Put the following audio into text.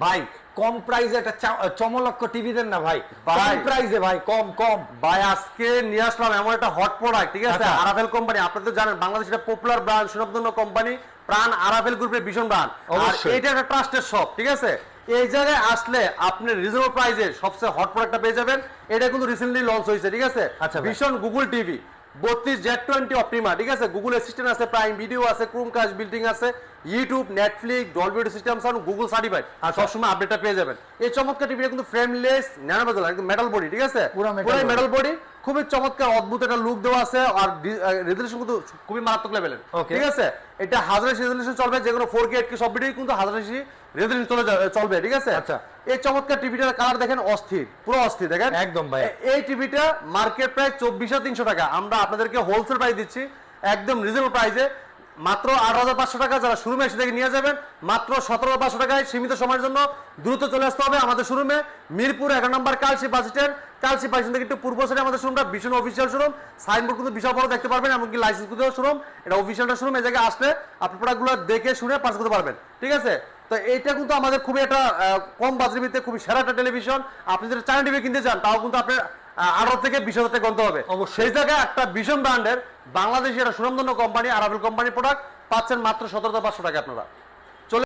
ভাই কম প্রাইসে একটা চমলক্ষ টিভি দেন না ভাই, ভাই। কম প্রাইসে ভাই, কম কম। ভাই আজকে নিয়ে আসলাম এমন একটা হট প্রোডাক্ট, ঠিক আছে? আচ্ছা। আরাভেল কোম্পানি, আপনি তো জানেন বাংলাদেশের পপুলার ব্র্যান্ড সুনামধন্য কোম্পানি প্রাণ আরাভেল গ্রুপের ভীষণ ব্র্যান্ড। আর অবশ্যই। এটা একটা ট্রাস্টেড শপ, ঠিক আছে? এই জায়গায় আসলে আপনি রিজনেবল প্রাইসে সবচেয়ে হট প্রোডাক্টটা পেয়ে যাবেন। এটা কিন্তু রিসেন্টলি লঞ্চ হয়েছে, ঠিক আছে? আচ্ছা ভাই। ভীষণ গুগল টিভি 32Z20 অপটিমা, ঠিক আছে? গুগল অ্যাসিস্ট্যান্ট আছে, প্রাইম ভিডিও আছে, ক্রোমকাস্ট বিল্ডিং আছে, YouTube, Netflix, Dolby audio system sound, Google certified. আচ্ছা। সবসময় আপডেটটা পেয়ে যাবেন। এই চমৎকার টিভিটা কিন্তু ফ্রেমলেস, ন্যানো মেটাল, একদম মেটাল বডি, ঠিক আছে? পুরো metal পুরো body। মেটাল বডি, খুবই চমৎকার অদ্ভুত একটা লুক দেওয়া আছে। আর রেজুলেশন কিন্তু খুবই মারাত্মক লেভেলের, Okay। ঠিক আছে? এটা 1080 রেজুলেশন চলবে, যে কোনো 4K 8K সব ভিডিও কিন্তু 1080 রেজুলেশন চলবে, ঠিক আছে? আচ্ছা। এই চমৎকার টিভিটার কালার দেখেন, অস্থির, পুরো অস্থির দেখেন। একদম ভাই। এই টিভিটা মার্কেট প্রাইস 24,300 টাকা, আমরা আপনাদেরকে হোলসেল প্রাইস দিচ্ছি একদম রিজনেবল প্রাইসে, মাত্র 8,500 টাকা। যারা শোরুমে এসে থেকে নিয়ে যাবেন মাত্র 17,500 টাকায়। সীমিত সময়ের জন্য দ্রুত চলে আসতে হবে আমাদের শোরুমে, মিরপুর 11 নম্বর Kalshi bus stand. Kalshi bus stand থেকে একটু পূর্ব সাইডে আমাদের শোরুমটা, ভীষণ অফিসিয়াল শোরুম। সাইনবোর্ড কিন্তু বিশাল বড় দেখতে পারবেন, এমনকি লাইসেন্স কিন্তু শোরুম। এটা অফিসিয়ালটা শোরুম। এই জায়গায় আসলে আপনি প্রোডাক্টগুলো দেখে শুনে পাস করতে পারবেন, ঠিক আছে? তো এইটা কিন্তু আমাদের খুবই একটা কম বাজেটের ভিতরে খুবই সেরা একটা টেলিভিশন। আপনি যদি চায়না টিভি কিনতে চান তাও কিন্তু আপনার 18 থেকে 20,000 টাকা গুনতে হবে। অবশ্যই। সেই জায়গায় একটা ভীষণ ব্র্যান্ডের বাংলাদেশের একটা সুনামধন্য কোম্পানি আরাভেল কোম্পানি প্রোডাক্ট পাচ্ছেন মাত্র 17,500 টাকা আপনারা।